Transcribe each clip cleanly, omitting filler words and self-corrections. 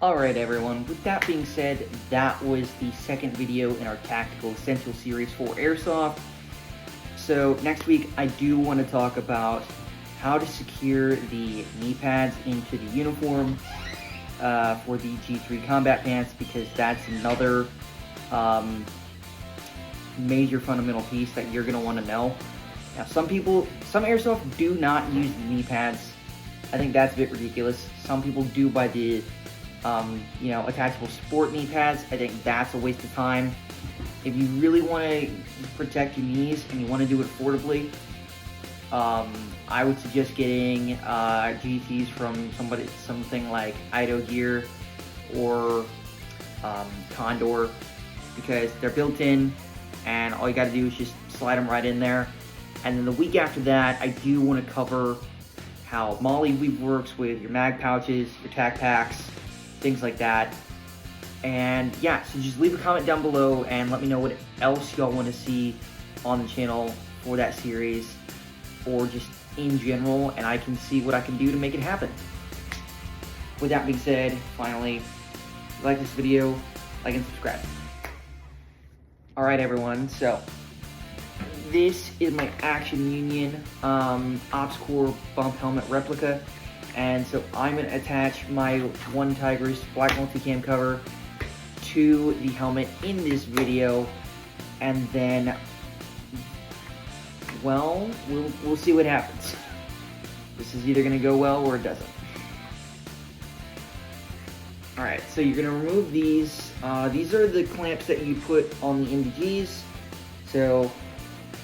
Alright everyone, with that being said, that was the second video in our Tactical Essentials series for Airsoft. So next week I do want to talk about how to secure the knee pads into the uniform for the G3 combat pants, because that's another major fundamental piece that you're going to want to know. Now some Airsoft do not use the knee pads. I think that's a bit ridiculous. Some people do by the attachable sport knee pads. I think that's a waste of time. If you really want to protect your knees and you want to do it affordably, I would suggest getting GTs from something like Ido Gear or Condor, because they're built in and all you got to do is just slide them right in there. And then the week after that, I do want to cover how MOLLE weave works with your mag pouches, your tac packs, things like that. And yeah, so just leave a comment down below and let me know what else y'all want to see on the channel for that series, or just in general, and I can see what I can do to make it happen. With that being said, finally, if you like this video, like and subscribe. Alright everyone, so this is my Action Union OpsCore bump helmet replica, and so I'm going to attach my One Tigris black multicam cover to the helmet in this video, and then, well, we'll see what happens. This is either going to go well or it doesn't. Alright, so you're going to remove these. These are the clamps that you put on the NVGs. So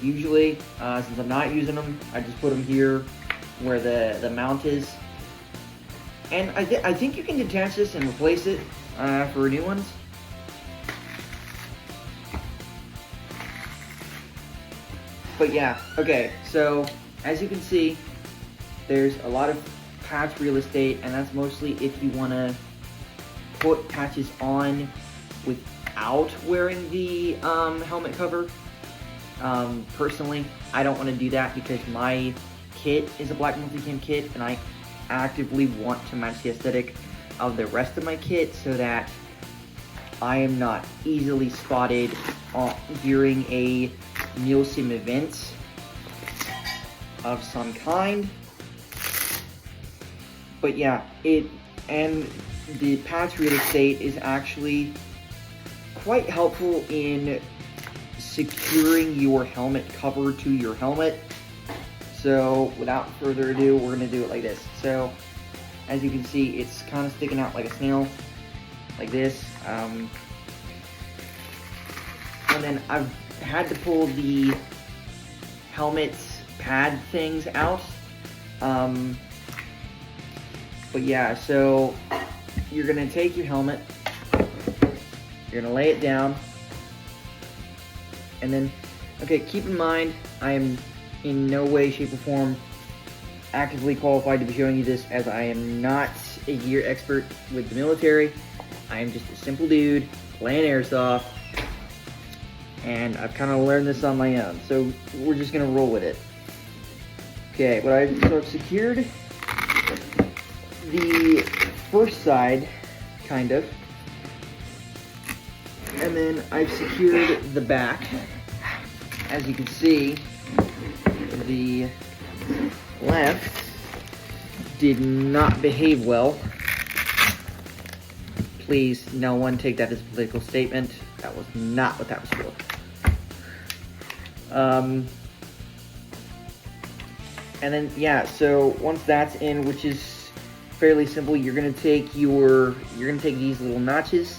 usually, since I'm not using them, I just put them here where the mount is. And I think you can detach this and replace it for new ones. But yeah, okay, so as you can see, there's a lot of patch real estate, and that's mostly if you want to put patches on without wearing the helmet cover. Personally, I don't want to do that because my kit is a black multicam kit, and I actively want to match the aesthetic of the rest of my kit so that I am not easily spotted during a MILSIM event of some kind. But yeah, and the patch real estate is actually quite helpful in securing your helmet cover to your helmet. So without further ado, we're going to do it like this. So as you can see, it's kind of sticking out like a snail, like this. And then I've had to pull the helmet pad things out. But yeah, so you're going to take your helmet, you're going to lay it down, and then, okay, keep in mind, I am in no way, shape, or form actively qualified to be showing you this, as I am not a gear expert with the military. I am just a simple dude playing Airsoft, and I've kind of learned this on my own, so we're just going to roll with it. Okay, so I've secured the first side, kind of, and then I've secured the back. As you can see, the left did not behave well. Please, no one take that as a political statement. That was not what that was for. And then, yeah, so once that's in, which is fairly simple, you're gonna take these little notches,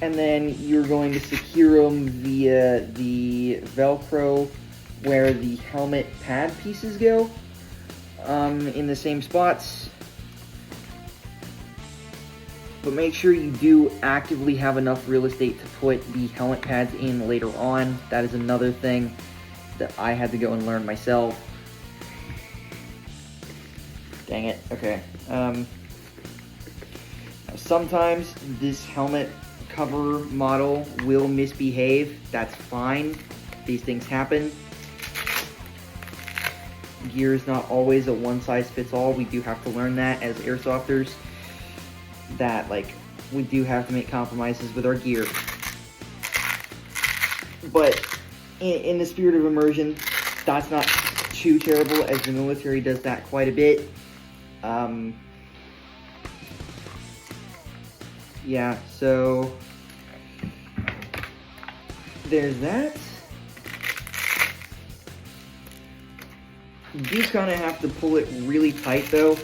and then you're going to secure them via the Velcro where the helmet pad pieces go, in the same spots. But make sure you do actively have enough real estate to put the helmet pads in later on. That is another thing that I had to go and learn myself. Dang it, okay. Sometimes this helmet cover model will misbehave. That's fine. These things happen. gear is not always a one-size-fits-all. We do have to learn that as airsofters, that like we do have to make compromises with our gear. But in the spirit of immersion, that's not too terrible, as the military does that quite a bit. Yeah, so there's that. You do kind of have to pull it really tight, though,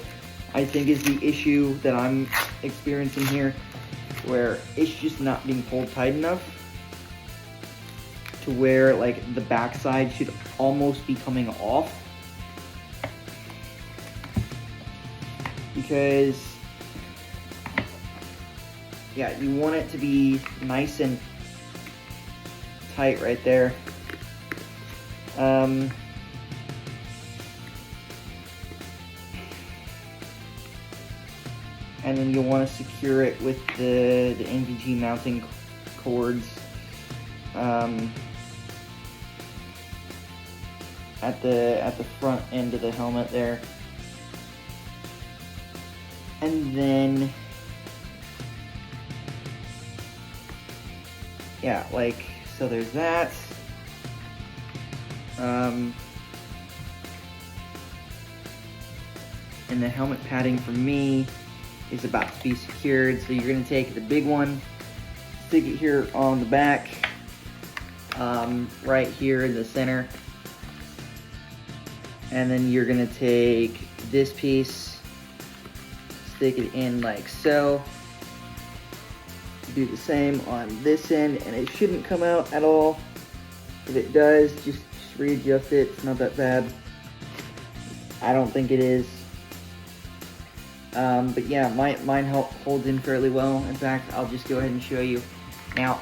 I think is the issue that I'm experiencing here, where it's just not being pulled tight enough to where like the backside should almost be coming off, because yeah, you want it to be nice and tight right there. And then you'll want to secure it with the NVG mounting cords at the front end of the helmet there. And then yeah, like, so there's that. And the helmet padding for me is about to be secured. So you're gonna take the big one, stick it here on the back, right here in the center. And then you're gonna take this piece, stick it in like so. Do the same on this end, and it shouldn't come out at all. If it does, just readjust it. It's not that bad. I don't think it is. But yeah, mine holds in fairly well. In fact, I'll just go ahead and show you. Now,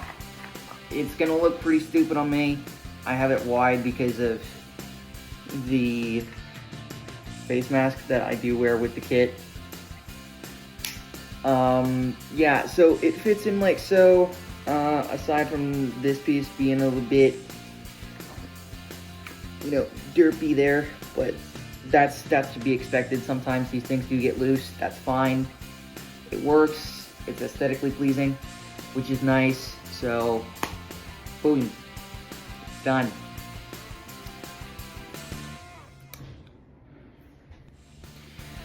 it's gonna look pretty stupid on me. I have it wide because of the face mask that I do wear with the kit. Yeah, so it fits in like so, aside from this piece being a little bit, you know, derpy there, but that's to be expected. Sometimes these things do get loose. That's fine. It works. It's aesthetically pleasing, which is nice. So, boom, done.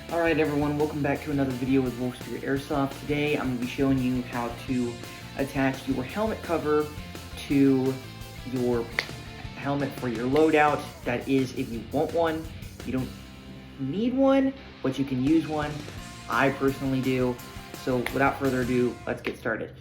Alright everyone, welcome back to another video with Wolf Spirit Airsoft. Today I'm going to be showing you how to attach your helmet cover to your helmet for your loadout. That is, if you want one. You don't need one, but you can use one. I personally do. So without further ado, let's get started.